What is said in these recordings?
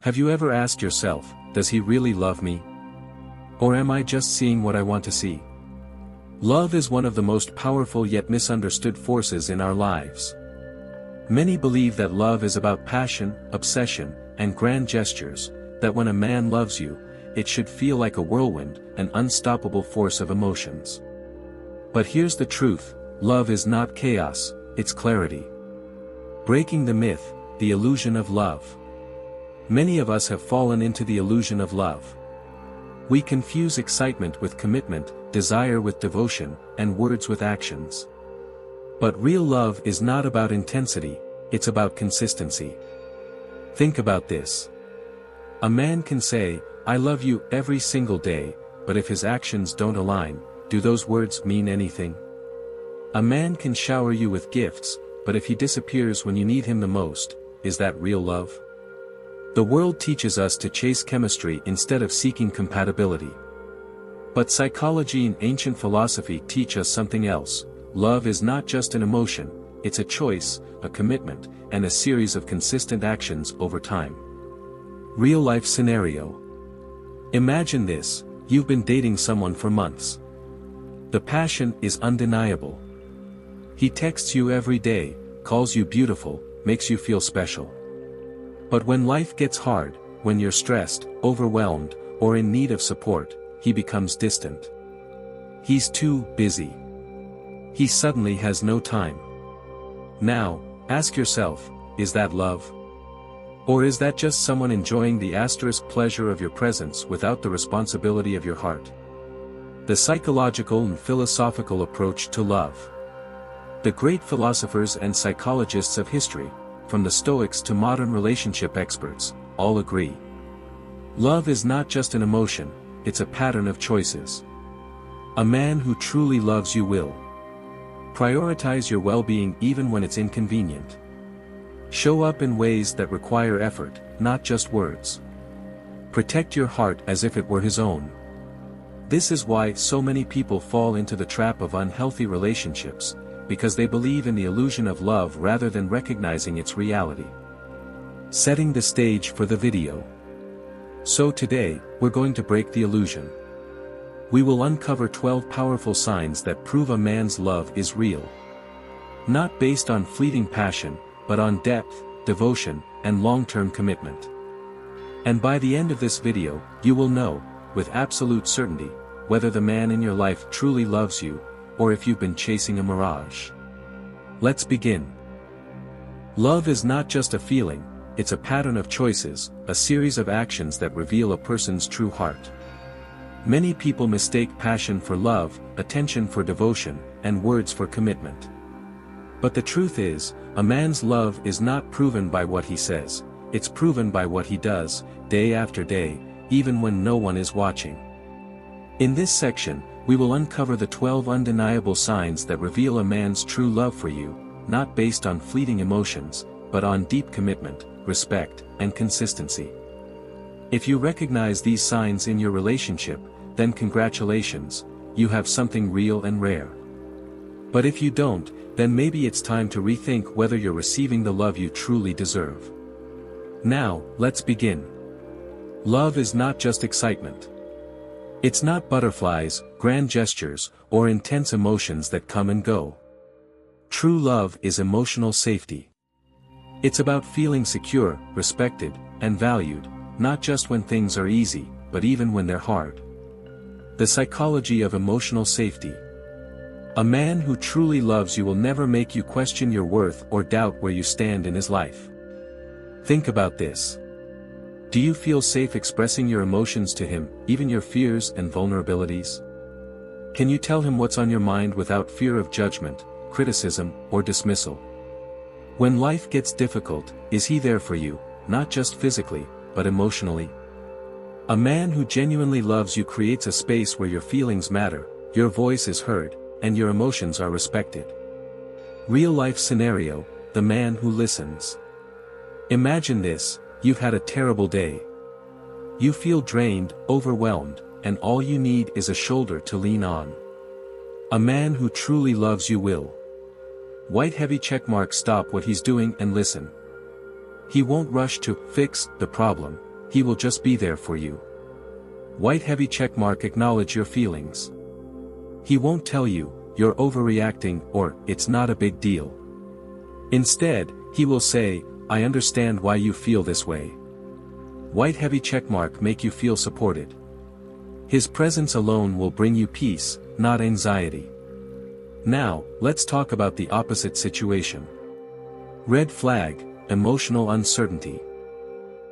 Have you ever asked yourself, does he really love me? Or am I just seeing what I want to see? Love is one of the most powerful yet misunderstood forces in our lives. Many believe that love is about passion, obsession, and grand gestures, that when a man loves you, it should feel like a whirlwind, an unstoppable force of emotions. But here's the truth, love is not chaos, it's clarity. Breaking the myth, the illusion of love. Many of us have fallen into the illusion of love. We confuse excitement with commitment, desire with devotion, and words with actions. But real love is not about intensity, it's about consistency. Think about this. A man can say, "I love you" every single day, but if his actions don't align, do those words mean anything? A man can shower you with gifts, but if he disappears when you need him the most, is that real love? The world teaches us to chase chemistry instead of seeking compatibility. But psychology and ancient philosophy teach us something else. Love is not just an emotion, it's a choice, a commitment, and a series of consistent actions over time. Real-life scenario. Imagine this, you've been dating someone for months. The passion is undeniable. He texts you every day, calls you beautiful, makes you feel special. But when life gets hard, when you're stressed, overwhelmed, or in need of support, he becomes distant. He's too busy. He suddenly has no time. Now, ask yourself, is that love? Or is that just someone enjoying the asterisk pleasure of your presence without the responsibility of your heart? The psychological and philosophical approach to love. The great philosophers and psychologists of history, from the stoics to modern relationship experts, all agree. Love is not just an emotion, it's a pattern of choices. A man who truly loves you will prioritize your well-being even when it's inconvenient. Show up in ways that require effort, not just words. Protect your heart as if it were his own. This is why so many people fall into the trap of unhealthy relationships, because they believe in the illusion of love rather than recognizing its reality. Setting the stage for the video. So today, we're going to break the illusion. We will uncover 12 powerful signs that prove a man's love is real. Not based on fleeting passion, but on depth, devotion, and long-term commitment. And by the end of this video, you will know, with absolute certainty, whether the man in your life truly loves you, or if you've been chasing a mirage. Let's begin. Love is not just a feeling, it's a pattern of choices, a series of actions that reveal a person's true heart. Many people mistake passion for love, attention for devotion, and words for commitment. But the truth is, a man's love is not proven by what he says, it's proven by what he does, day after day, even when no one is watching. In this section, we will uncover the 12 undeniable signs that reveal a man's true love for you, not based on fleeting emotions, but on deep commitment, respect, and consistency. If you recognize these signs in your relationship, then congratulations, you have something real and rare. But if you don't, then maybe it's time to rethink whether you're receiving the love you truly deserve. Now, let's begin. Love is not just excitement. It's not butterflies, grand gestures, or intense emotions that come and go. True love is emotional safety. It's about feeling secure, respected, and valued, not just when things are easy, but even when they're hard. The psychology of emotional safety. A man who truly loves you will never make you question your worth or doubt where you stand in his life. Think about this. Do you feel safe expressing your emotions to him, even your fears and vulnerabilities? Can you tell him what's on your mind without fear of judgment, criticism, or dismissal? When life gets difficult, is he there for you, not just physically, but emotionally? A man who genuinely loves you creates a space where your feelings matter, your voice is heard, and your emotions are respected. Real-life scenario, the man who listens. Imagine this, you've had a terrible day. You feel drained, overwhelmed, and all you need is a shoulder to lean on. A man who truly loves you will. White heavy checkmark, stop what he's doing and listen. He won't rush to fix the problem, he will just be there for you. White heavy checkmark, acknowledge your feelings. He won't tell you, you're overreacting, or, it's not a big deal. Instead, he will say, I understand why you feel this way. White heavy checkmark, make you feel supported. His presence alone will bring you peace, not anxiety. Now, let's talk about the opposite situation. Red flag, emotional uncertainty.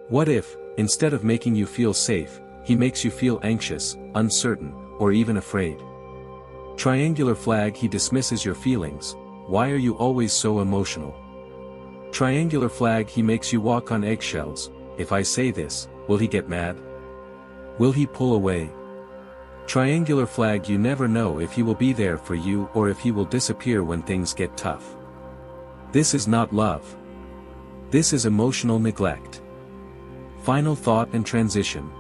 What if, instead of making you feel safe, he makes you feel anxious, uncertain, or even afraid? Triangular flag, he dismisses your feelings. Why are you always so emotional? Triangular flag, he makes you walk on eggshells. If I say this, will he get mad? Will he pull away? Triangular flag, you never know if he will be there for you or if he will disappear when things get tough. This is not love. This is emotional neglect. Final thought and transition.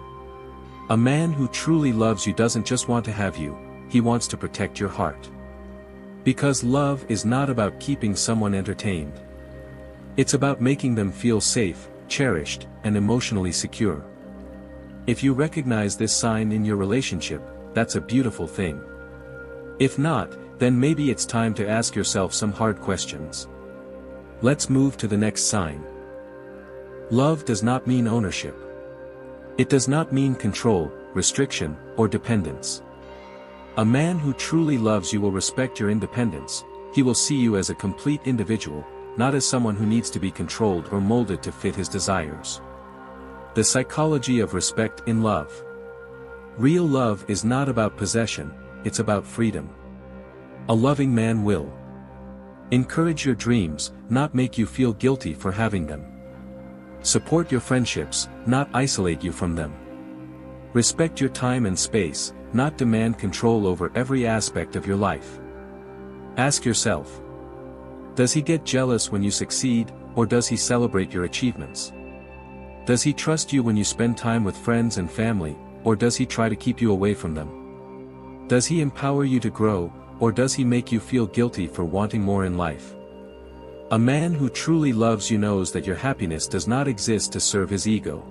A man who truly loves you doesn't just want to have you, he wants to protect your heart. Because love is not about keeping someone entertained. It's about making them feel safe, cherished, and emotionally secure. If you recognize this sign in your relationship, that's a beautiful thing. If not, then maybe it's time to ask yourself some hard questions. Let's move to the next sign. Love does not mean ownership. It does not mean control, restriction, or dependence. A man who truly loves you will respect your independence. He will see you as a complete individual, not as someone who needs to be controlled or molded to fit his desires. The psychology of respect in love. Real love is not about possession, it's about freedom. A loving man will encourage your dreams, not make you feel guilty for having them. Support your friendships, not isolate you from them. Respect your time and space, not demand control over every aspect of your life. Ask yourself, does he get jealous when you succeed, or does he celebrate your achievements? Does he trust you when you spend time with friends and family, or does he try to keep you away from them? Does he empower you to grow, or does he make you feel guilty for wanting more in life? A man who truly loves you knows that your happiness does not exist to serve his ego.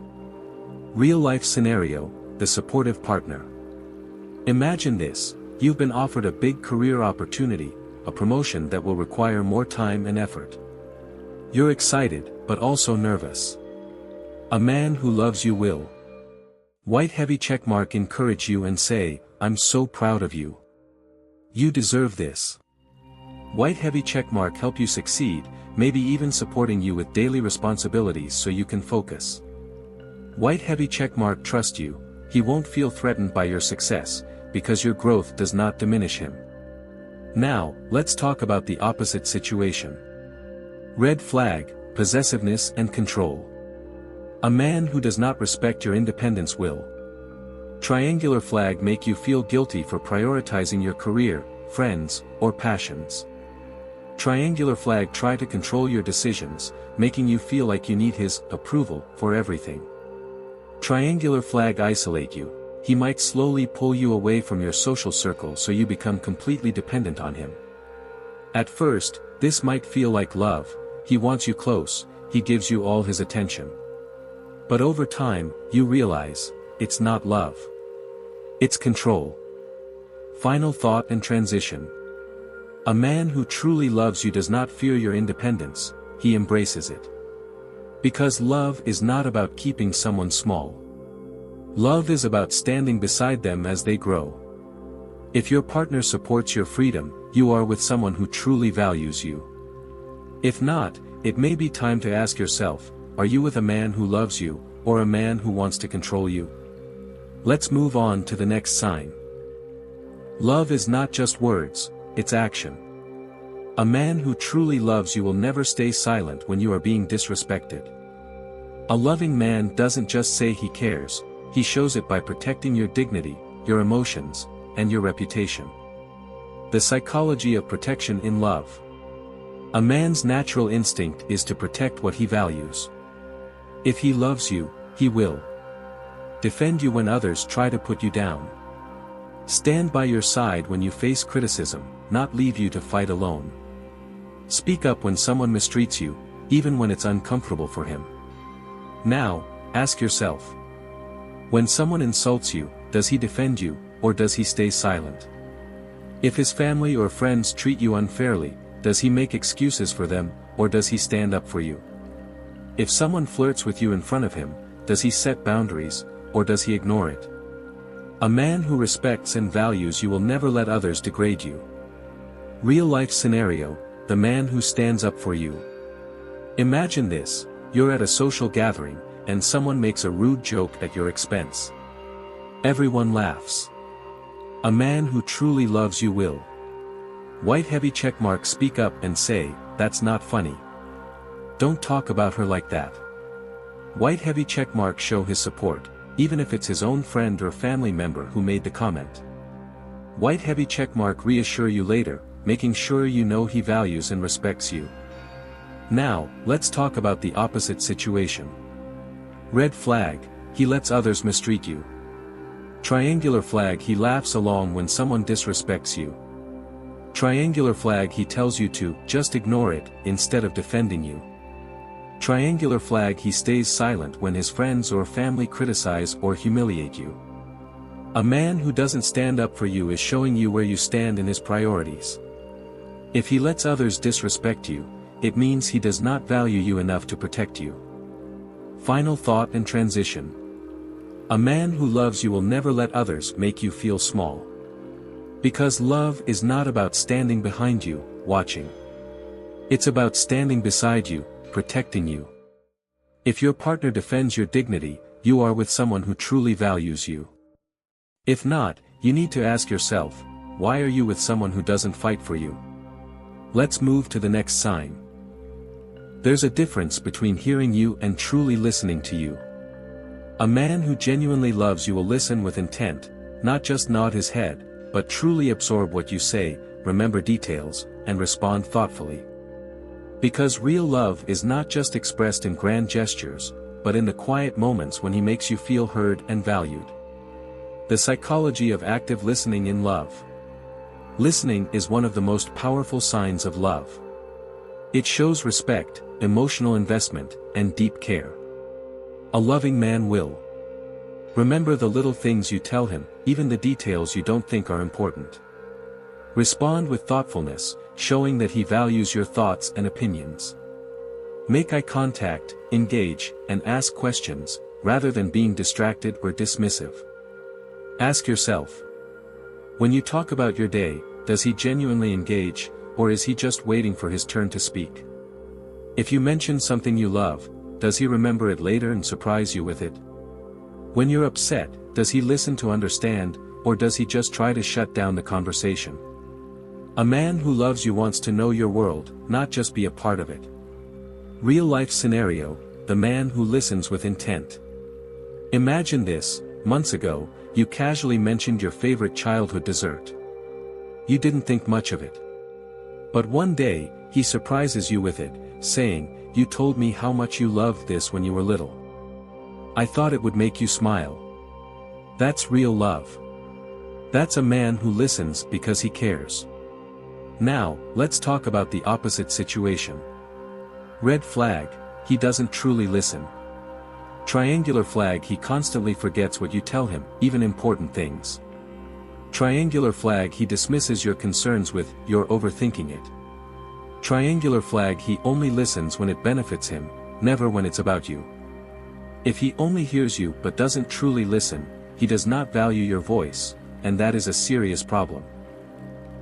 Real-life scenario, the supportive partner. Imagine this, you've been offered a big career opportunity, a promotion that will require more time and effort. You're excited, but also nervous. A man who loves you will. White heavy checkmark, encourage you and say, I'm so proud of you. You deserve this. White heavy checkmark, help you succeed, maybe even supporting you with daily responsibilities so you can focus. White heavy checkmark, trust you, he won't feel threatened by your success, because your growth does not diminish him. Now, let's talk about the opposite situation. Red flag, possessiveness and control. A man who does not respect your independence will. Triangular flag, make you feel guilty for prioritizing your career, friends, or passions. Triangular flag, try to control your decisions, making you feel like you need his approval for everything. Triangular flag, isolate you. He might slowly pull you away from your social circle so you become completely dependent on him. At first, this might feel like love, he wants you close, he gives you all his attention. But over time, you realize, it's not love. It's control. Final thought and transition. A man who truly loves you does not fear your independence, he embraces it. Because love is not about keeping someone small. Love is about standing beside them as they grow. If your partner supports your freedom, you are with someone who truly values you. If not, it may be time to ask yourself, are you with a man who loves you, or a man who wants to control you? Let's move on to the next sign. Love is not just words, it's action. A man who truly loves you will never stay silent when you are being disrespected. A loving man doesn't just say he cares, he shows it by protecting your dignity, your emotions, and your reputation. The psychology of protection in love. A man's natural instinct is to protect what he values. If he loves you, he will defend you when others try to put you down. Stand by your side when you face criticism, not leave you to fight alone. Speak up when someone mistreats you, even when it's uncomfortable for him. Now, ask yourself, When someone insults you, does he defend you, or does he stay silent? If his family or friends treat you unfairly, does he make excuses for them, or does he stand up for you? If someone flirts with you in front of him, does he set boundaries, or does he ignore it? A man who respects and values you will never let others degrade you. Real-life scenario, the man who stands up for you. Imagine this, you're at a social gathering, and someone makes a rude joke at your expense. Everyone laughs. A man who truly loves you will. White heavy checkmark speak up and say, "That's not funny. Don't talk about her like that." White heavy checkmark show his support, even if it's his own friend or family member who made the comment. White heavy checkmark reassure you later, making sure you know he values and respects you. Now, let's talk about the opposite situation. Red flag, he lets others mistreat you. Triangular flag, he laughs along when someone disrespects you. Triangular flag, he tells you to just ignore it instead of defending you. Triangular flag, he stays silent when his friends or family criticize or humiliate you. A man who doesn't stand up for you is showing you where you stand in his priorities. If he lets others disrespect you, it means he does not value you enough to protect you. Final thought and transition. A man who loves you will never let others make you feel small. Because love is not about standing behind you, watching. It's about standing beside you, protecting you. If your partner defends your dignity, you are with someone who truly values you. If not, you need to ask yourself, why are you with someone who doesn't fight for you? Let's move to the next sign. There's a difference between hearing you and truly listening to you. A man who genuinely loves you will listen with intent, not just nod his head, but truly absorb what you say, remember details, and respond thoughtfully. Because real love is not just expressed in grand gestures, but in the quiet moments when he makes you feel heard and valued. The psychology of active listening in love. Listening is one of the most powerful signs of love. It shows respect, emotional investment, and deep care. A loving man will remember the little things you tell him, even the details you don't think are important. Respond with thoughtfulness, showing that he values your thoughts and opinions. Make eye contact, engage, and ask questions, rather than being distracted or dismissive. Ask yourself, when you talk about your day, does he genuinely engage, or is he just waiting for his turn to speak? If you mention something you love, does he remember it later and surprise you with it? When you're upset, does he listen to understand, or does he just try to shut down the conversation? A man who loves you wants to know your world, not just be a part of it. Real-life scenario, the man who listens with intent. Imagine this, months ago, you casually mentioned your favorite childhood dessert. You didn't think much of it. But one day, he surprises you with it, saying, "You told me how much you loved this when you were little. I thought it would make you smile." That's real love. That's a man who listens because he cares. Now, let's talk about the opposite situation. Red flag, he doesn't truly listen. Triangular flag, he constantly forgets what you tell him, even important things. Triangular flag, he dismisses your concerns with, "You're overthinking it." Triangular flag, he only listens when it benefits him, never when it's about you. If he only hears you but doesn't truly listen, he does not value your voice, and that is a serious problem.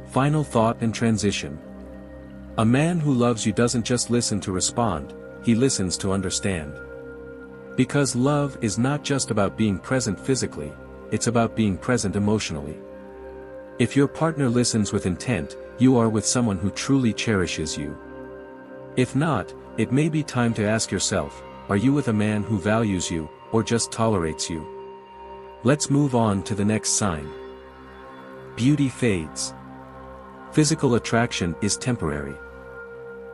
Final thought and transition. A man who loves you doesn't just listen to respond, he listens to understand. Because love is not just about being present physically, it's about being present emotionally. If your partner listens with intent, you are with someone who truly cherishes you. If not, it may be time to ask yourself, are you with a man who values you, or just tolerates you? Let's move on to the next sign. Beauty fades. Physical attraction is temporary.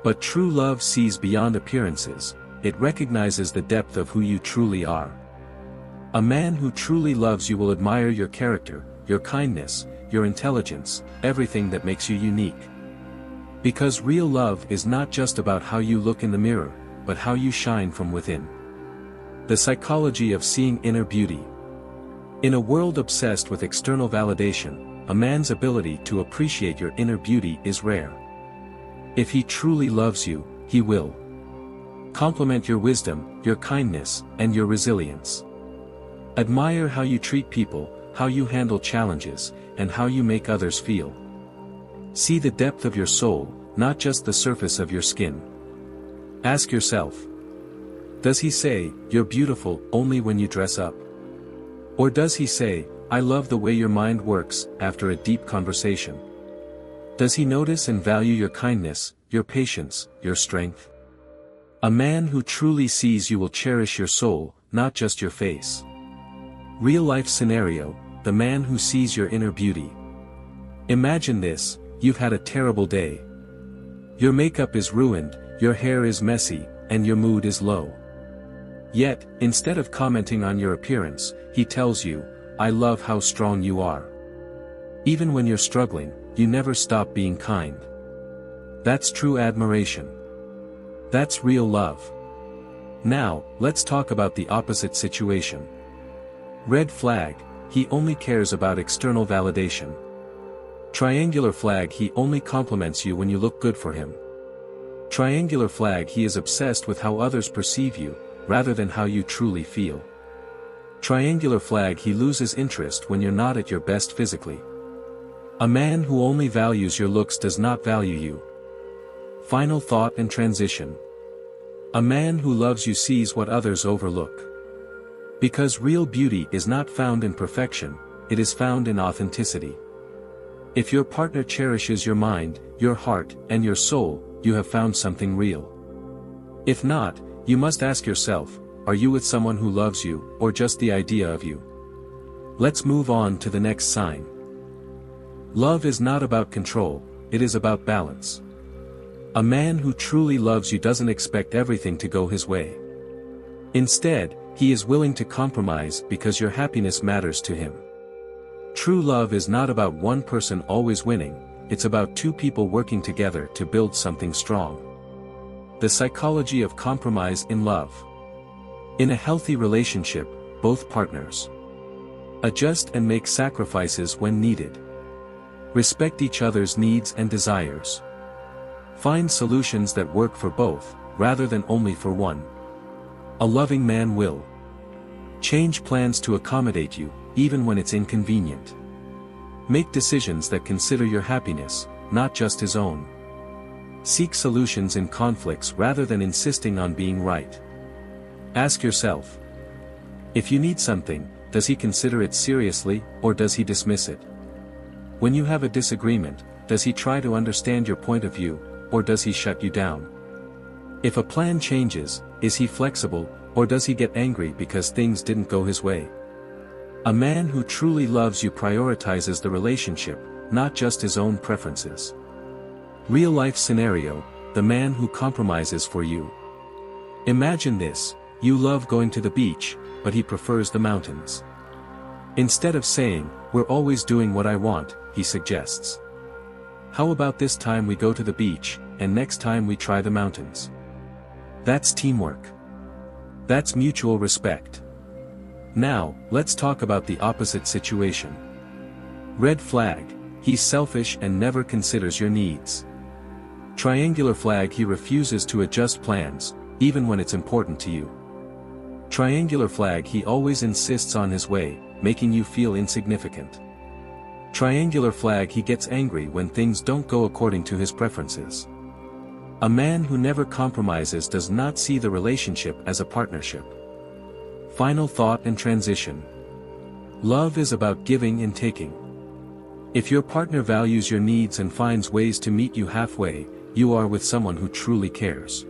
But true love sees beyond appearances, it recognizes the depth of who you truly are. A man who truly loves you will admire your character, your kindness, your intelligence, everything that makes you unique. Because real love is not just about how you look in the mirror, but how you shine from within. The psychology of seeing inner beauty. In a world obsessed with external validation, a man's ability to appreciate your inner beauty is rare. If he truly loves you, he will compliment your wisdom, your kindness, and your resilience. Admire how you treat people, how you handle challenges, and how you make others feel. See the depth of your soul, not just the surface of your skin. Ask yourself, does he say, "You're beautiful," only when you dress up? Or does he say, "I love the way your mind works," after a deep conversation? Does he notice and value your kindness, your patience, your strength? A man who truly sees you will cherish your soul, not just your face. Real-life scenario, the man who sees your inner beauty. Imagine this: you've had a terrible day. Your makeup is ruined, your hair is messy, and your mood is low. Yet, instead of commenting on your appearance, he tells you, "I love how strong you are. Even when you're struggling, you never stop being kind." That's true admiration. That's real love. Now, let's talk about the opposite situation. Red flag: he only cares about external validation. Triangular flag: he only compliments you when you look good for him. Triangular flag: he is obsessed with how others perceive you, rather than how you truly feel. Triangular flag: he loses interest when you're not at your best physically. A man who only values your looks does not value you. Final thought and transition. A man who loves you sees what others overlook. Because real beauty is not found in perfection, it is found in authenticity. If your partner cherishes your mind, your heart, and your soul, you have found something real. If not, you must ask yourself, are you with someone who loves you, or just the idea of you? Let's move on to the next sign. Love is not about control, it is about balance. A man who truly loves you doesn't expect everything to go his way. Instead, he is willing to compromise because your happiness matters to him. True love is not about one person always winning, it's about two people working together to build something strong. The psychology of compromise in love. In a healthy relationship, both partners adjust and make sacrifices when needed. Respect each other's needs and desires. Find solutions that work for both, rather than only for one. A loving man will change plans to accommodate you, even when it's inconvenient. Make decisions that consider your happiness, not just his own. Seek solutions in conflicts rather than insisting on being right. Ask yourself, if you need something, does he consider it seriously, or does he dismiss it? When you have a disagreement, does he try to understand your point of view, or does he shut you down? If a plan changes, is he flexible, or does he get angry because things didn't go his way? A man who truly loves you prioritizes the relationship, not just his own preferences. Real-life scenario, the man who compromises for you. Imagine this: you love going to the beach, but he prefers the mountains. Instead of saying, "We're always doing what I want," he suggests, "How about this time we go to the beach, and next time we try the mountains?" That's teamwork. That's mutual respect. Now, let's talk about the opposite situation. Red flag: he's selfish and never considers your needs. Triangular flag: he refuses to adjust plans, even when it's important to you. Triangular flag: he always insists on his way, making you feel insignificant. Triangular flag: he gets angry when things don't go according to his preferences. A man who never compromises does not see the relationship as a partnership. Final thought and transition. Love is about giving and taking. If your partner values your needs and finds ways to meet you halfway, you are with someone who truly cares.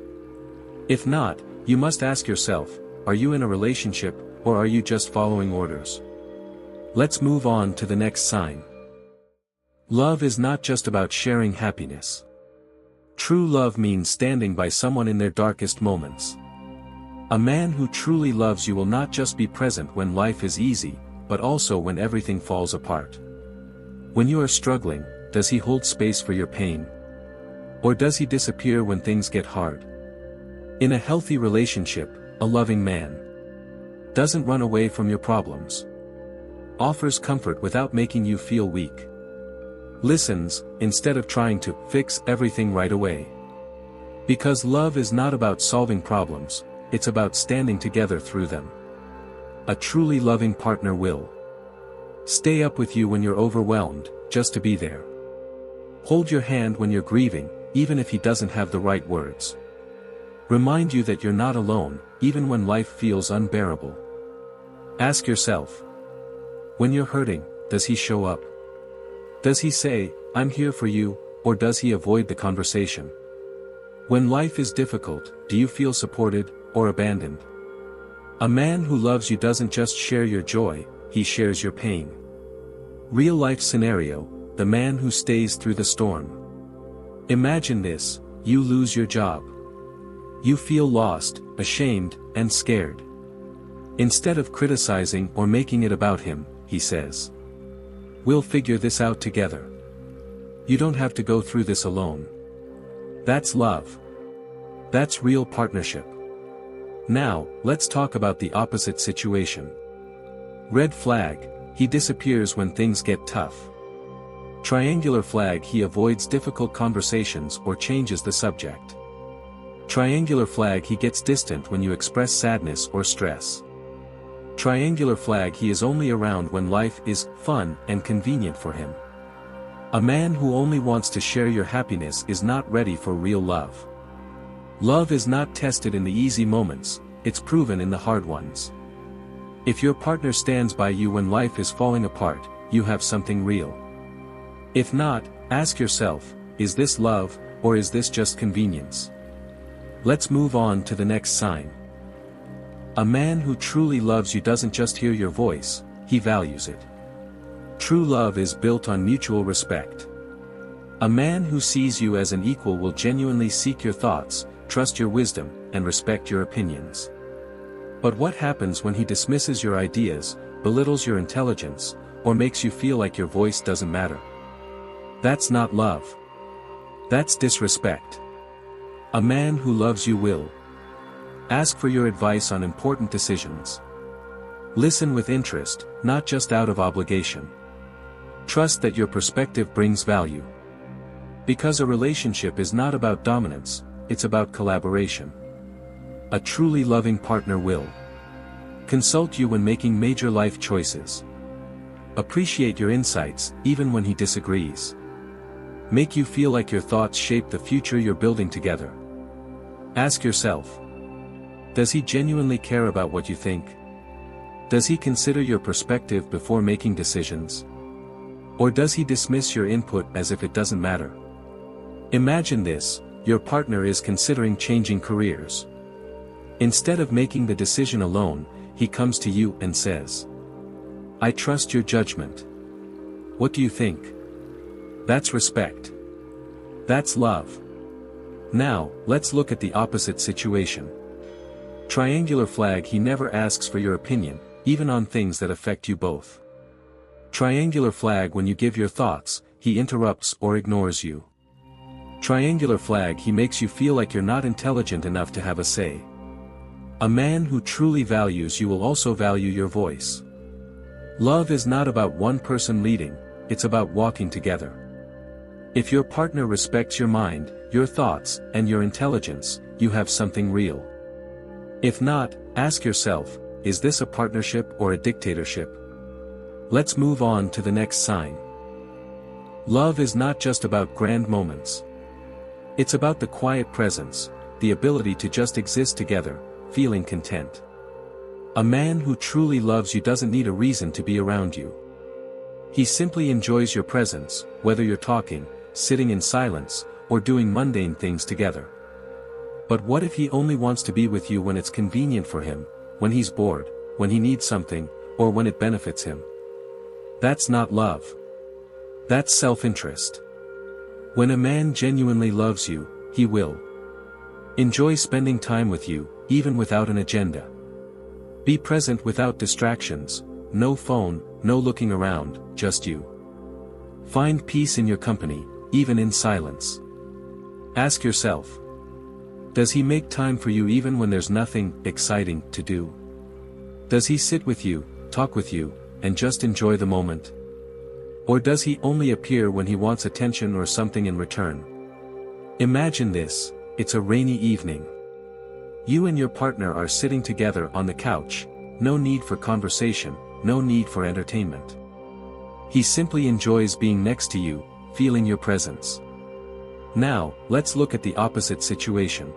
If not, you must ask yourself, are you in a relationship, or are you just following orders? Let's move on to the next sign. Love is not just about sharing happiness. True love means standing by someone in their darkest moments. A man who truly loves you will not just be present when life is easy, but also when everything falls apart. When you are struggling, does he hold space for your pain? Or does he disappear when things get hard? In a healthy relationship, a loving man doesn't run away from your problems. offers comfort without making you feel weak. Listens, instead of trying to fix everything right away. Because love is not about solving problems, it's about standing together through them. A truly loving partner will stay up with you when you're overwhelmed, just to be there. Hold your hand when you're grieving, even if he doesn't have the right words. Remind you that you're not alone, even when life feels unbearable. Ask yourself, when you're hurting, does he show up? Does he say, "I'm here for you," or does he avoid the conversation? When life is difficult, do you feel supported, or abandoned? A man who loves you doesn't just share your joy, he shares your pain. Real life scenario, the man who stays through the storm. Imagine this, you lose your job. You feel lost, ashamed, and scared. Instead of criticizing or making it about him, he says, "We'll figure this out together. You don't have to go through this alone." That's love. That's real partnership. Now, let's talk about the opposite situation. Red flag, he disappears when things get tough. Triangular flag, he avoids difficult conversations or changes the subject. Triangular flag, he gets distant when you express sadness or stress. Triangular flag, he is only around when life is fun and convenient for him. A man who only wants to share your happiness is not ready for real love. Love is not tested in the easy moments, it's proven in the hard ones. If your partner stands by you when life is falling apart, you have something real. If not, ask yourself, is this love, or is this just convenience? Let's move on to the next sign. A man who truly loves you doesn't just hear your voice, he values it. True love is built on mutual respect. A man who sees you as an equal will genuinely seek your thoughts, trust your wisdom, and respect your opinions. But what happens when he dismisses your ideas, belittles your intelligence, or makes you feel like your voice doesn't matter? That's not love. That's disrespect. A man who loves you will ask for your advice on important decisions. Listen with interest, not just out of obligation. Trust that your perspective brings value. Because a relationship is not about dominance, it's about collaboration. A truly loving partner will consult you when making major life choices. Appreciate your insights, even when he disagrees. Make you feel like your thoughts shape the future you're building together. Ask yourself, does he genuinely care about what you think? Does he consider your perspective before making decisions? Or does he dismiss your input as if it doesn't matter? Imagine this, your partner is considering changing careers. Instead of making the decision alone, he comes to you and says, "I trust your judgment. What do you think?" That's respect. That's love. Now, let's look at the opposite situation. Triangular flag, he never asks for your opinion, even on things that affect you both. Triangular flag, when you give your thoughts, he interrupts or ignores you. Triangular flag, he makes you feel like you're not intelligent enough to have a say. A man who truly values you will also value your voice. Love is not about one person leading, it's about walking together. If your partner respects your mind, your thoughts, and your intelligence, you have something real. If not, ask yourself, is this a partnership or a dictatorship? Let's move on to the next sign. Love is not just about grand moments. It's about the quiet presence, the ability to just exist together, feeling content. A man who truly loves you doesn't need a reason to be around you. He simply enjoys your presence, whether you're talking, sitting in silence, or doing mundane things together. But what if he only wants to be with you when it's convenient for him, when he's bored, when he needs something, or when it benefits him? That's not love. That's self-interest. When a man genuinely loves you, he will enjoy spending time with you, even without an agenda. Be present without distractions, no phone, no looking around, just you. Find peace in your company, even in silence. Ask yourself, does he make time for you even when there's nothing exciting to do? Does he sit with you, talk with you, and just enjoy the moment? Or does he only appear when he wants attention or something in return? Imagine this: it's a rainy evening. You and your partner are sitting together on the couch, no need for conversation, no need for entertainment. He simply enjoys being next to you, feeling your presence. Now, let's look at the opposite situation.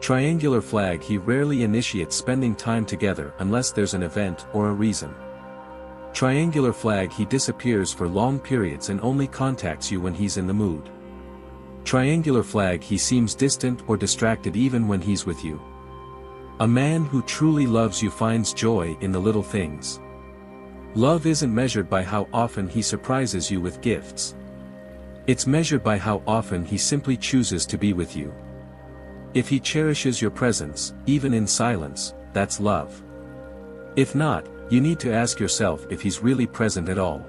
Triangular flag: he rarely initiates spending time together unless there's an event or a reason. Triangular flag: he disappears for long periods and only contacts you when he's in the mood. Triangular flag: he seems distant or distracted even when he's with you. A man who truly loves you finds joy in the little things. Love isn't measured by how often he surprises you with gifts. It's measured by how often he simply chooses to be with you. If he cherishes your presence, even in silence, that's love. If not, you need to ask yourself if he's really present at all.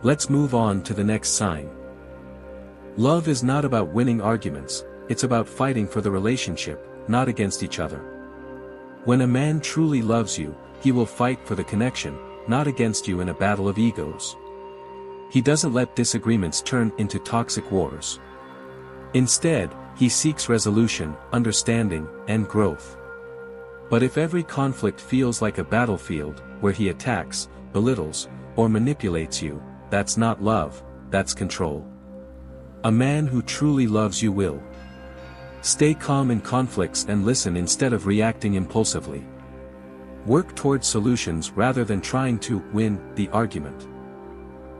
Let's move on to the next sign. Love is not about winning arguments, it's about fighting for the relationship, not against each other. When a man truly loves you, he will fight for the connection, not against you in a battle of egos. He doesn't let disagreements turn into toxic wars. Instead, he seeks resolution, understanding, and growth. But if every conflict feels like a battlefield, where he attacks, belittles, or manipulates you, that's not love, that's control. A man who truly loves you will stay calm in conflicts and listen instead of reacting impulsively. Work towards solutions rather than trying to win the argument.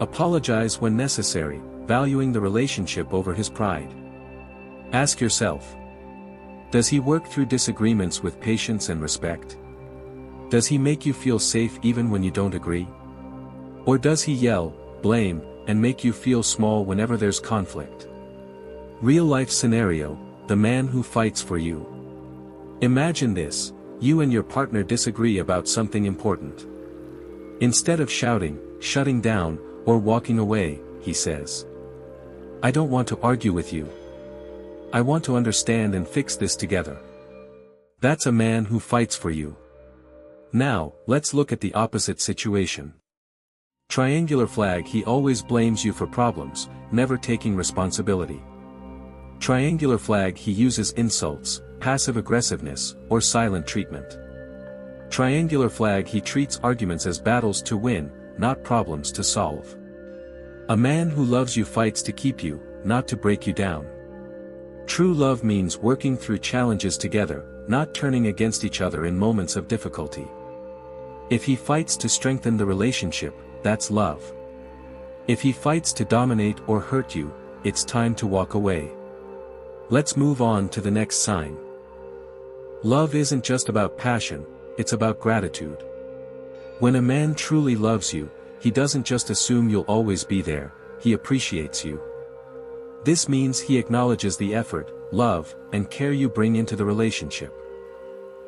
Apologize when necessary, valuing the relationship over his pride. Ask yourself: does he work through disagreements with patience and respect? Does he make you feel safe even when you don't agree? Or does he yell, blame, and make you feel small whenever there's conflict? Real-life scenario: the man who fights for you. Imagine this: you and your partner disagree about something important. Instead of shouting, shutting down, or walking away, he says, "I don't want to argue with you. I want to understand and fix this together." That's a man who fights for you. Now, let's look at the opposite situation. Triangular flag: he always blames you for problems, never taking responsibility. Triangular flag: he uses insults, passive aggressiveness, or silent treatment. Triangular flag: he treats arguments as battles to win, not problems to solve. A man who loves you fights to keep you, not to break you down. True love means working through challenges together, not turning against each other in moments of difficulty. If he fights to strengthen the relationship, that's love. If he fights to dominate or hurt you, it's time to walk away. Let's move on to the next sign. Love isn't just about passion, it's about gratitude. When a man truly loves you, he doesn't just assume you'll always be there, he appreciates you. This means he acknowledges the effort, love, and care you bring into the relationship.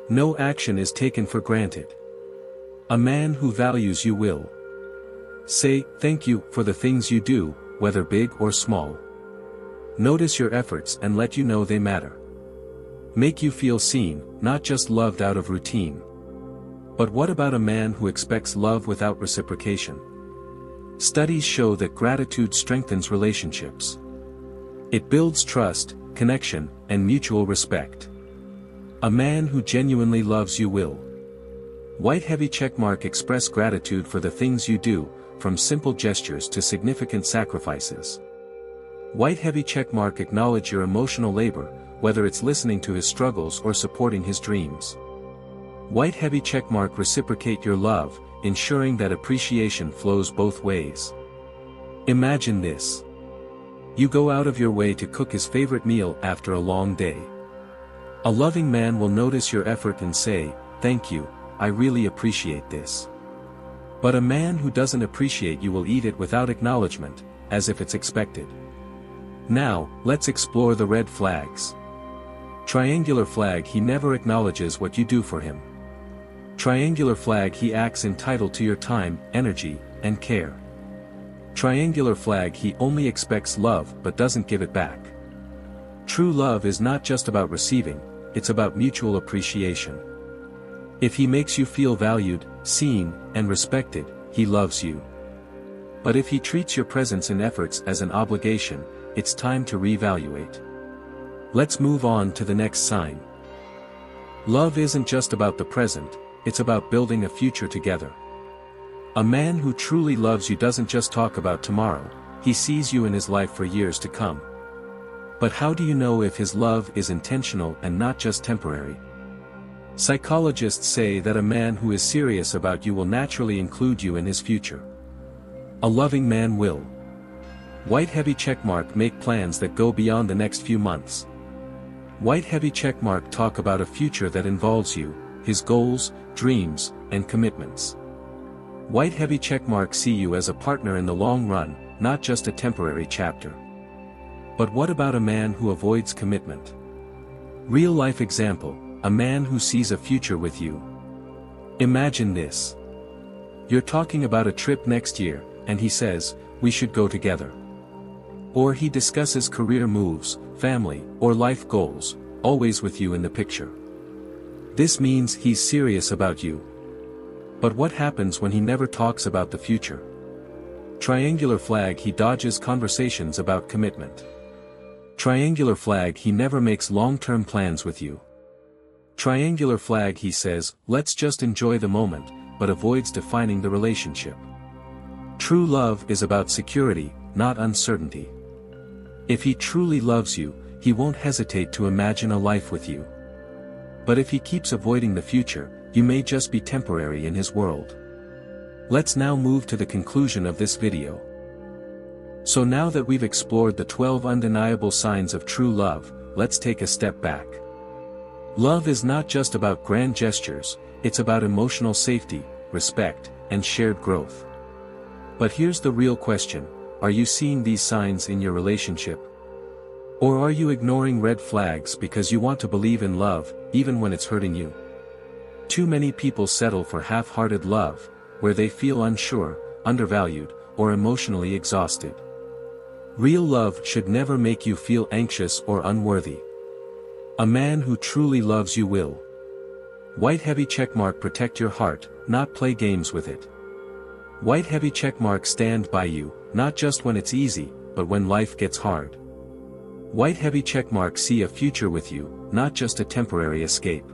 No action is taken for granted. A man who values you will say thank you for the things you do, whether big or small. Notice your efforts and let you know they matter. Make you feel seen, not just loved out of routine. But what about a man who expects love without reciprocation? Studies show that gratitude strengthens relationships. It builds trust, connection, and mutual respect. A man who genuinely loves you will white heavy checkmark express gratitude for the things you do, from simple gestures to significant sacrifices. White heavy checkmark acknowledge your emotional labor, whether it's listening to his struggles or supporting his dreams. White heavy checkmark reciprocate your love, ensuring that appreciation flows both ways. Imagine this. You go out of your way to cook his favorite meal after a long day. A loving man will notice your effort and say, "Thank you, I really appreciate this." But a man who doesn't appreciate you will eat it without acknowledgement, as if it's expected. Now, let's explore the red flags. Triangular flag: he never acknowledges what you do for him. Triangular flag: he acts entitled to your time, energy, and care. Triangular flag: he only expects love but doesn't give it back. True love is not just about receiving, it's about mutual appreciation. If he makes you feel valued, seen, and respected, he loves you. But if he treats your presence and efforts as an obligation, it's time to reevaluate. Let's move on to the next sign. Love isn't just about the present, it's about building a future together. A man who truly loves you doesn't just talk about tomorrow, he sees you in his life for years to come. But how do you know if his love is intentional and not just temporary? Psychologists say that a man who is serious about you will naturally include you in his future. A loving man will. White heavy checkmark make plans that go beyond the next few months. White heavy checkmark talk about a future that involves you, his goals, dreams, and commitments. White heavy checkmark see you as a partner in the long run, not just a temporary chapter. But what about a man who avoids commitment? Real life example, a man who sees a future with you. Imagine this. You're talking about a trip next year, and he says, "We should go together." Or he discusses career moves, family, or life goals, always with you in the picture. This means he's serious about you. But what happens when he never talks about the future? Triangular flag, he dodges conversations about commitment. Triangular flag, he never makes long-term plans with you. Triangular flag, he says, "Let's just enjoy the moment," but avoids defining the relationship. True love is about security, not uncertainty. If he truly loves you, he won't hesitate to imagine a life with you. But if he keeps avoiding the future, you may just be temporary in his world. Let's now move to the conclusion of this video. So now that we've explored the 12 undeniable signs of true love, let's take a step back. Love is not just about grand gestures, it's about emotional safety, respect, and shared growth. But here's the real question, are you seeing these signs in your relationship? Or are you ignoring red flags because you want to believe in love, even when it's hurting you? Too many people settle for half-hearted love, where they feel unsure, undervalued, or emotionally exhausted. Real love should never make you feel anxious or unworthy. A man who truly loves you will. White heavy checkmark protect your heart, not play games with it. White heavy checkmark stand by you, not just when it's easy, but when life gets hard. White heavy checkmark see a future with you, not just a temporary escape.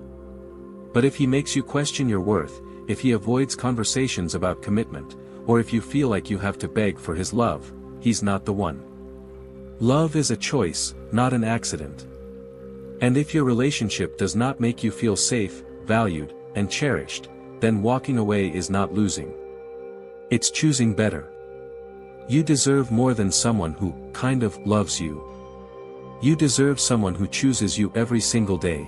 But if he makes you question your worth, if he avoids conversations about commitment, or if you feel like you have to beg for his love, he's not the one. Love is a choice, not an accident. And if your relationship does not make you feel safe, valued, and cherished, then walking away is not losing. It's choosing better. You deserve more than someone who, kind of, loves you. You deserve someone who chooses you every single day.